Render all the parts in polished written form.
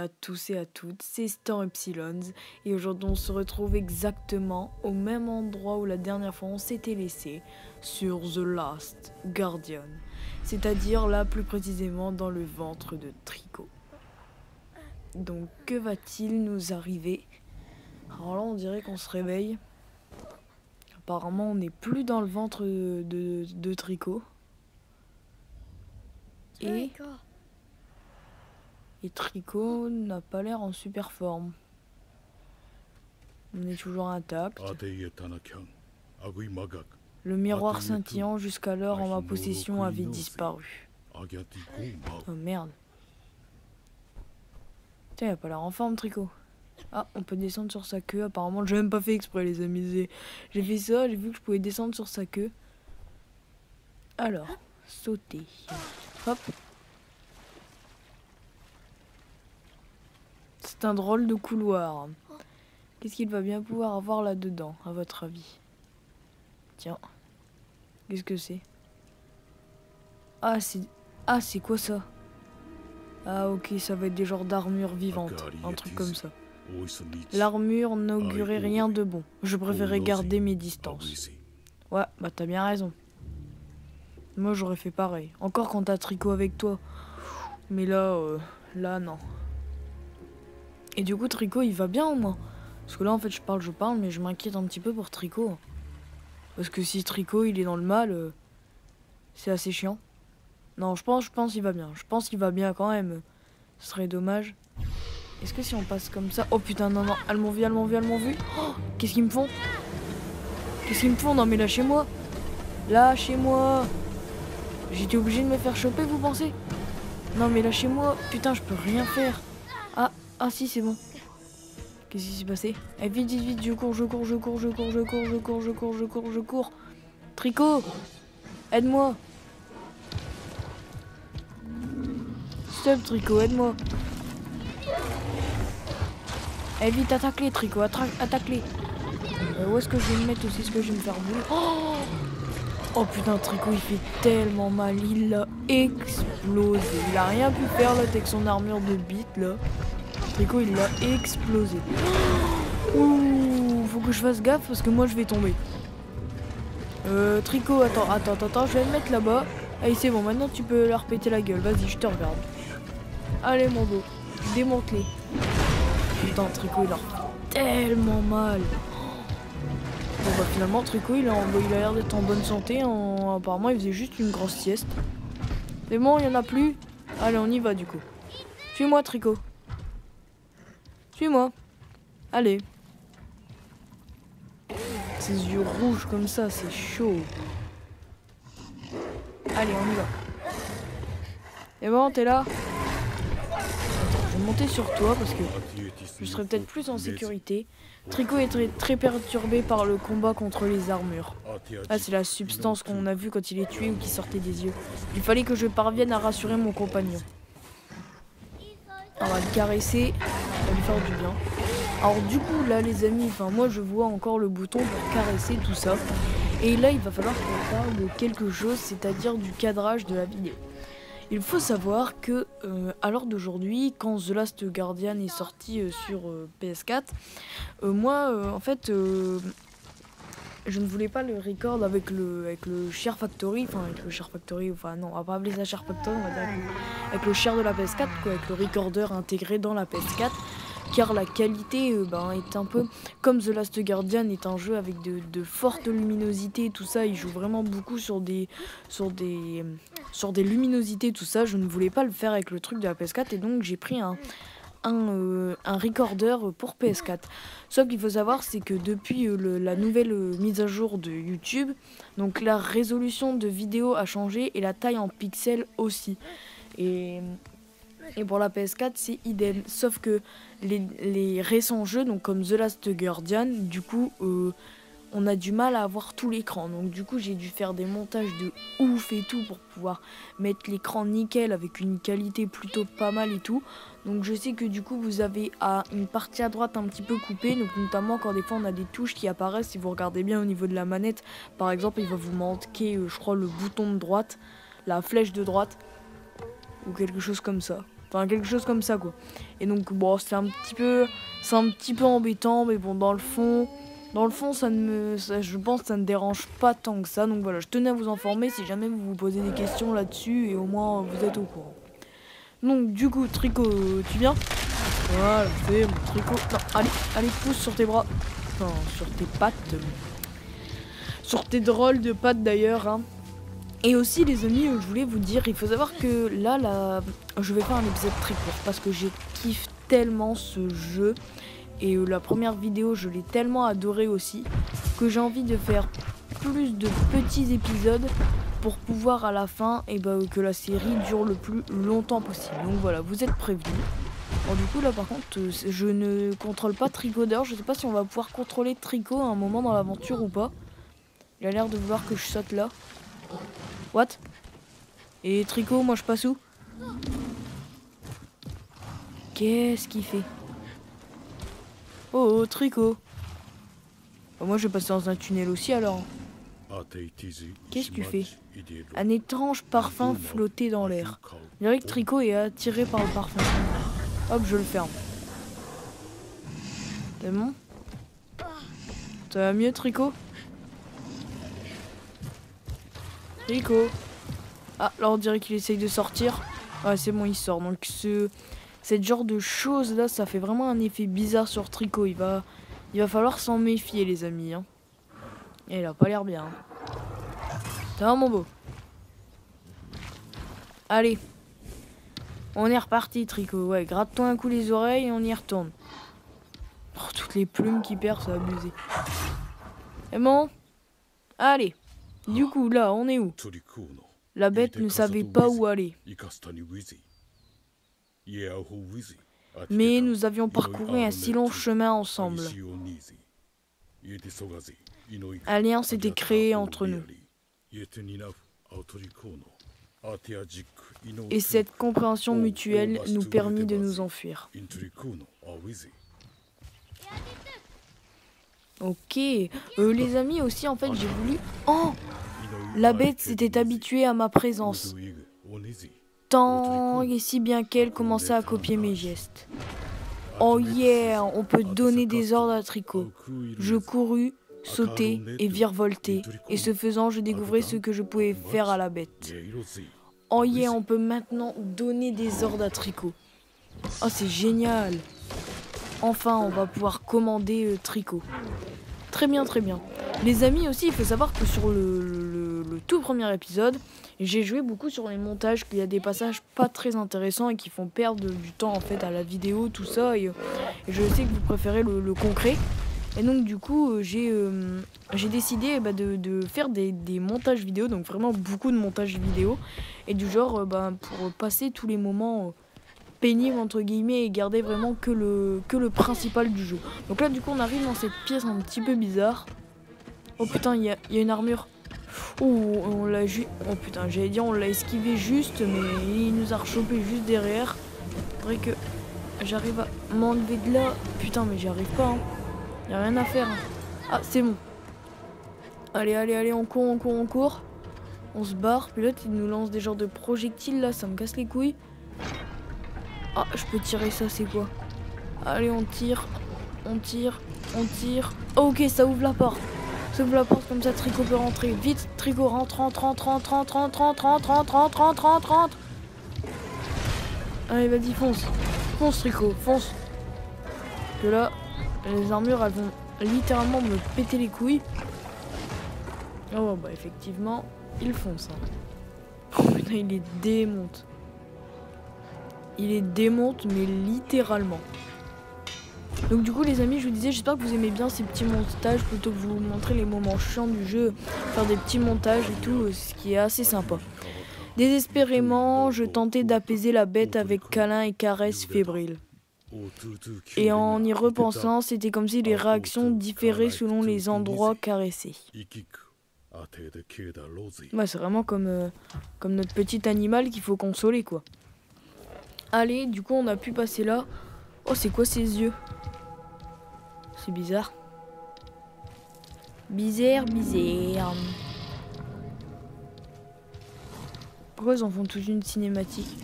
à tous et à toutes, c'est Star Epsilons et aujourd'hui on se retrouve exactement au même endroit où la dernière fois on s'était laissé, sur The Last Guardian, c'est-à-dire là plus précisément dans le ventre de Trico. Donc que va-t-il nous arriver? Alors là on dirait qu'on se réveille, apparemment on n'est plus dans le ventre de Trico. Et Trico n'a pas l'air en super forme. On est toujours intact. Le miroir scintillant jusqu'alors en ma possession avait disparu. Oh merde. Tiens, il a pas l'air en forme, Trico. Ah, on peut descendre sur sa queue. Apparemment, j'ai même pas fait exprès, les amis. J'ai fait ça, j'ai vu que je pouvais descendre sur sa queue. Alors, sauter. Hop. C'est un drôle de couloir. Qu'est-ce qu'il va bien pouvoir avoir là-dedans, à votre avis? Tiens. Qu'est-ce que c'est? Ah, c'est quoi ça? Ah, ok, ça va être des genres d'armure vivante. Un truc comme ça. L'armure n'augurait rien de bon. Je préférais garder mes distances. Ouais, bah t'as bien raison. Moi, j'aurais fait pareil. Encore quand t'as Trico avec toi. Mais là, non. Et du coup, Trico, il va bien au moins? Parce que là, en fait, je parle, mais je m'inquiète un petit peu pour Trico. Parce que si Trico, il est dans le mal, c'est assez chiant. Non, je pense qu'il va bien. Je pense qu'il va bien quand même. Ce serait dommage. Est-ce que si on passe comme ça... Oh putain, non, non, elles m'ont vu. Oh, qu'est-ce qu'ils me font? Non, mais lâchez-moi. Lâchez-moi. J'étais obligé de me faire choper, vous pensez? Non, mais lâchez-moi. Putain, je peux rien faire. Ah si, c'est bon. Qu'est-ce qui s'est passé? Eh, vite, je cours. Trico, aide-moi. Stop, Trico, aide-moi. Eh, vite, attaque-les, Trico, attaque-les. Où est-ce que je vais me mettre aussi? Est-ce que je vais me faire bouler? Oh putain, Trico, il fait tellement mal. Il l'a explosé. Il a rien pu faire là avec son armure de bite là. Trico, il l'a explosé. Ouh, faut que je fasse gaffe parce que moi je vais tomber. Trico, attends, je vais me mettre là-bas. Allez, c'est bon, maintenant tu peux leur péter la gueule. Vas-y, je te regarde. Allez, mon beau, démonte-les. Putain, Trico, il a tellement mal. Bon, bah finalement, Trico, il a l'air d'être en bonne santé. Apparemment, il faisait juste une grosse sieste. C'est bon, il n'y en a plus. Allez, on y va du coup. Suis-moi, Trico. Suis-moi. Allez. Ses yeux rouges comme ça, c'est chaud. Allez, on y va. Et bon, t'es là? Je vais monter sur toi parce que je serai peut-être plus en sécurité. Trico est très perturbé par le combat contre les armures. Ah, c'est la substance qu'on a vue quand il est tué ou qui sortait des yeux. Il fallait que je parvienne à rassurer mon compagnon. On va le caresser, ça va lui faire du bien. Alors du coup là les amis, moi je vois encore le bouton pour caresser tout ça. Et là il va falloir qu'on parle de quelque chose, c'est-à-dire du cadrage de la vidéo. Il faut savoir que à l'heure d'aujourd'hui, quand The Last Guardian est sorti sur PS4, moi en fait je ne voulais pas le record avec le Share Factory, non, on va pas appeler ça Share Factory, on va dire avec le share de la PS4, quoi, avec le recorder intégré dans la PS4, car la qualité est un peu comme The Last Guardian est un jeu avec de fortes luminosités, tout ça, il joue vraiment beaucoup sur des luminosités, tout ça. Je ne voulais pas le faire avec le truc de la PS4 et donc j'ai pris un recorder pour PS4. Sauf qu'il faut savoir, c'est que depuis la nouvelle mise à jour de YouTube, donc la résolution de vidéo a changé et la taille en pixels aussi. Et pour la PS4, c'est idem. Sauf que les récents jeux, donc comme The Last Guardian, du coup, on a du mal à avoir tout l'écran. Donc du coup, j'ai dû faire des montages de ouf et tout pour pouvoir mettre l'écran nickel avec une qualité plutôt pas mal et tout. Donc je sais que du coup, vous avez une partie à droite un petit peu coupée. Donc notamment quand des fois on a des touches qui apparaissent, si vous regardez bien au niveau de la manette, par exemple, il va vous manquer, je crois, le bouton de droite, la flèche de droite ou quelque chose comme ça. Enfin, quelque chose comme ça, quoi. Et donc, bon, c'est un petit peu embêtant, mais bon, dans le fond, je pense que ça ne dérange pas tant que ça. Donc voilà, je tenais à vous informer si jamais vous vous posez des questions là-dessus, et au moins, vous êtes au courant. Donc, du coup, Tricot, tu viens? Voilà, c'est mon Tricot. Non, allez, pousse sur tes bras. Enfin, sur tes pattes. Sur tes drôles de pattes, d'ailleurs, hein. Et aussi les amis, je voulais vous dire, il faut savoir que là, je vais faire un épisode très court parce que j'ai kiffé tellement ce jeu. Et la première vidéo, je l'ai tellement adoré aussi, que j'ai envie de faire plus de petits épisodes pour pouvoir à la fin, que la série dure le plus longtemps possible. Donc voilà, vous êtes prévenus. Bon, du coup là par contre, je ne contrôle pas Tricot d'heure, je sais pas si on va pouvoir contrôler Tricot à un moment dans l'aventure ou pas. Il a l'air de vouloir que je saute là. What? Et Tricot, moi je passe où? Qu'est-ce qu'il fait? Oh, Tricot. Bah, moi je vais passer dans un tunnel aussi alors. Qu'est-ce que tu fais? Un étrange parfum flottait dans l'air. Je dirais que Tricot est attiré par le parfum. Hop, je le ferme. C'est bon? Ça va mieux, Tricot? Tricot. Ah, là on dirait qu'il essaye de sortir. Ouais, c'est bon, il sort. Donc cette genre de choses là, ça fait vraiment un effet bizarre sur Tricot. Il va falloir s'en méfier, les amis. Hein. Et il a pas l'air bien. Hein. Ça va, mon beau? Allez. On est reparti, Tricot. Ouais, gratte-toi un coup les oreilles et on y retourne. Oh, toutes les plumes qu'il perd, c'est abusé. C'est bon? Allez. Du coup, là, on est où? La bête ne savait pas où aller. Mais nous avions parcouru un si long chemin ensemble. Alliance était créée entre nous. Et cette compréhension mutuelle nous permit de nous enfuir. Ok. Les amis aussi, en fait, j'ai voulu... Oh! La bête s'était habituée à ma présence. Tant et si bien qu'elle commençait à copier mes gestes. Oh yeah, on peut donner des ordres à Tricot. Je courus, sautai et virevoltai, et ce faisant, je découvrais ce que je pouvais faire à la bête. Oh yeah, on peut maintenant donner des ordres à Tricot. Oh, c'est génial. Enfin, on va pouvoir commander Tricot. Très bien, très bien. Les amis aussi, il faut savoir que sur le tout premier épisode, j'ai joué beaucoup sur les montages, qu'il y a des passages pas très intéressants et qui font perdre du temps en fait à la vidéo, tout ça. Et je sais que vous préférez le concret. Et donc du coup, j'ai décidé de faire des montages vidéo, donc vraiment beaucoup de montages vidéo. Et du genre, pour passer tous les moments... pénible entre guillemets et garder vraiment que le principal du jeu. Donc là du coup on arrive dans cette pièce un petit peu bizarre. Oh putain, il y a une armure. Oh, on l'a oh putain, j'allais dire on l'a esquivé juste, mais il nous a rechopé juste derrière. Faudrait que j'arrive à m'enlever de là. Putain, mais j'y arrive pas. Hein. Y a rien à faire. Hein. Ah, c'est bon. Allez, on court. On se barre. Puis l'autre il nous lance des genres de projectiles là, ça me casse les couilles. Ah, je peux tirer ça, c'est quoi? Allez, on tire. Oh, ok, ça ouvre la porte. Ça ouvre la porte, comme ça, Tricot peut rentrer. Vite, Tricot, rentre. Allez, vas-y, fonce. Fonce, Tricot, fonce. Que là, les armures, elles vont littéralement me péter les couilles. Oh, bah, effectivement, il fonce. Hein. Oh, putain, il les démonte. Il les démonte, mais littéralement. Donc du coup les amis, je vous disais, j'espère que vous aimez bien ces petits montages plutôt que vous montrer les moments chiants du jeu, faire des petits montages et tout, ce qui est assez sympa. Désespérément, je tentais d'apaiser la bête avec câlins et caresses fébriles. Et en y repensant, c'était comme si les réactions différaient selon les endroits caressés. Bah, c'est vraiment comme notre petit animal qu'il faut consoler quoi. Allez, du coup on a pu passer là. Oh, c'est quoi ces yeux? C'est bizarre. Bizarre. Pourquoi ils en font toute une cinématique?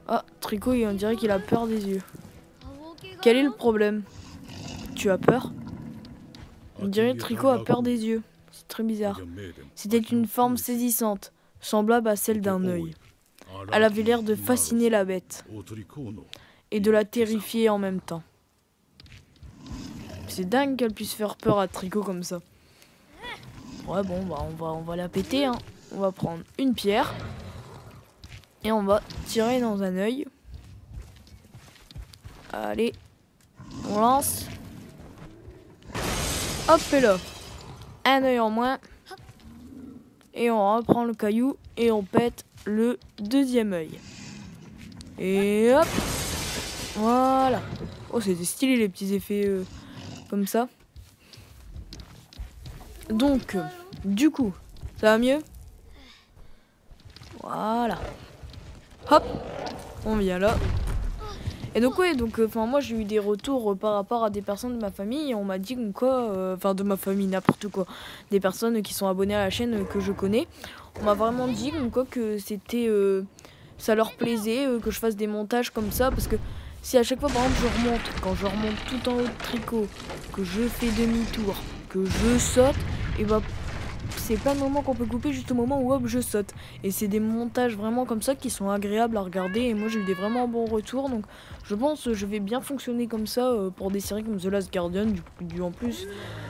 Ah, Tricot, on dirait qu'il a peur des yeux. Quel est le problème? Tu as peur? On dirait que Tricot a peur des yeux. C'est très bizarre. C'était une forme saisissante, semblable à celle d'un œil. Elle avait l'air de fasciner la bête et de la terrifier en même temps. C'est dingue qu'elle puisse faire peur à Tricot comme ça. Ouais, bon, bah on va la péter, hein. On va prendre une pierre et on va tirer dans un œil. Allez, on lance. Hop, et là, un œil en moins. Et on reprend le caillou et on pète le deuxième œil. Et hop, voilà. Oh, c'était stylé les petits effets comme ça. Donc, du coup, ça va mieux? Voilà. Hop, on vient là. Et donc ouais, moi j'ai eu des retours par rapport à des personnes de ma famille et on m'a dit de ma famille, n'importe quoi, des personnes qui sont abonnées à la chaîne que je connais, on m'a vraiment dit que c'était, ça leur plaisait que je fasse des montages comme ça, parce que si à chaque fois par exemple quand je remonte tout en haut de Tricot, que je fais demi-tour, que je saute, et bah c'est pas le moment qu'on peut couper, juste au moment où hop je saute. Et c'est des montages vraiment comme ça qui sont agréables à regarder. Et moi j'ai eu des vraiment bons retours. Donc je pense que je vais bien fonctionner comme ça pour des séries comme The Last Guardian. En plus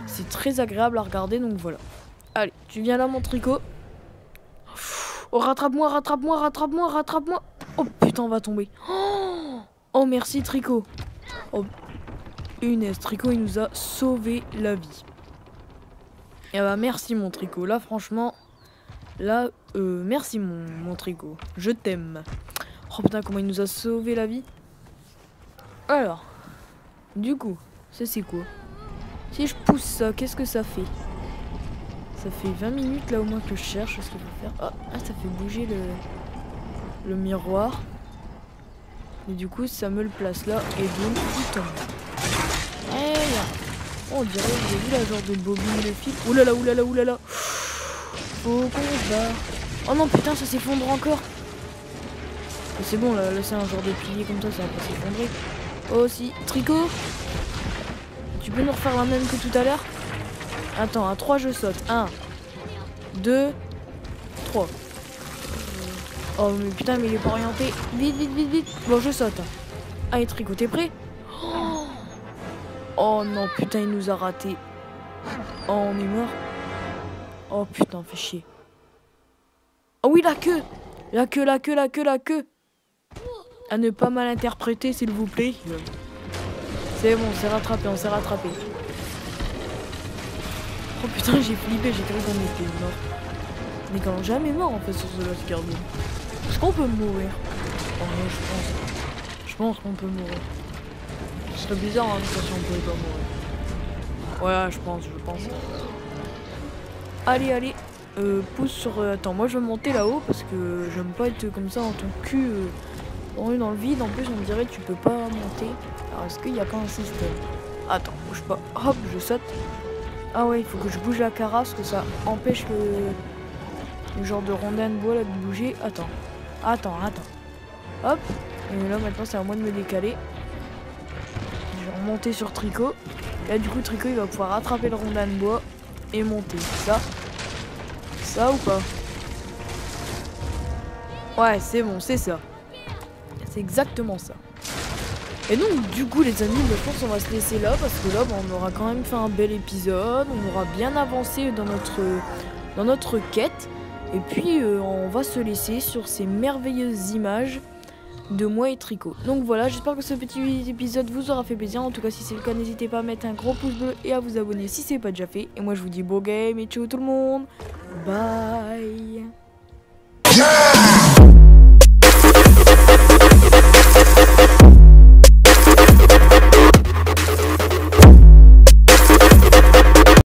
c'est très agréable à regarder. Donc voilà. Allez, tu viens là mon Tricot. Oh rattrape-moi, rattrape-moi, rattrape-moi, rattrape-moi. Oh putain on va tomber. Oh merci Tricot. Oh punaise, Tricot il nous a sauvé la vie. Et bah merci mon Tricot, là franchement, là merci mon Tricot, je t'aime. Oh putain comment il nous a sauvé la vie. Alors, du coup, ça c'est quoi? Si je pousse ça, qu'est-ce que ça fait? Ça fait 20 minutes là au moins que je cherche ce qu'il faut faire. Ah ça fait bouger le miroir. Et du coup ça me le place là et boum, il tombe. Et là. Oh, on dirait que j'ai vu la genre de bobine de fil. Oulala, oulala, oulala. Faut qu'on se barre. Oh non, putain, ça s'effondre encore. C'est bon, là c'est un genre de pilier comme ça va pas s'effondrer. Oh, si. Tricot, tu peux nous refaire la même que tout à l'heure? Attends, à 3, je saute. 1, 2, 3. Oh, mais putain, mais il est pas orienté. Vite, vite, vite, vite. Bon, je saute. Allez, Tricot, t'es prêt? Oh non, putain, il nous a raté. Oh, on est mort. Oh putain, fait chier. Oh oui, la queue. La queue, la queue, la queue, la queue. À ne pas mal interpréter, s'il vous plaît. C'est bon, on s'est rattrapé, on s'est rattrapé. Oh putain, j'ai flippé, j'ai cru qu'on était mort. On est quand même jamais mort en fait sur ce Last Guardian. Est-ce qu'on peut mourir? Oh non, je pense. Je pense qu'on peut mourir. Ce serait bizarre hein, si on pouvait pas mourir. Ouais, je pense. Allez, allez. Pousse sur... attends, moi je vais monter là-haut parce que j'aime pas être comme ça en ton cul dans le vide. En plus, on me dirait que tu peux pas monter. Alors, est-ce qu'il y a pas un système? Attends, bouge pas. Hop, je saute. Ah ouais, il faut que je bouge la carasse, que ça empêche le genre de rondin de bois là de bouger. Attends. Hop. Et là, maintenant, c'est à moi de me décaler. Je vais remonter sur Tricot. Et là, du coup, Tricot, il va pouvoir attraper le rondin de bois et monter. Ça ou pas? Ouais, c'est bon, c'est ça. C'est exactement ça. Et donc, du coup, les amis, je pense qu'on va se laisser là. Parce que là, on aura quand même fait un bel épisode. On aura bien avancé dans notre quête. Et puis, on va se laisser sur ces merveilleuses images de moi et Tricot. Donc voilà, j'espère que ce petit épisode vous aura fait plaisir. En tout cas, si c'est le cas, n'hésitez pas à mettre un gros pouce bleu et à vous abonner si c'est pas déjà fait. Et moi, je vous dis bon game et ciao tout le monde. Bye.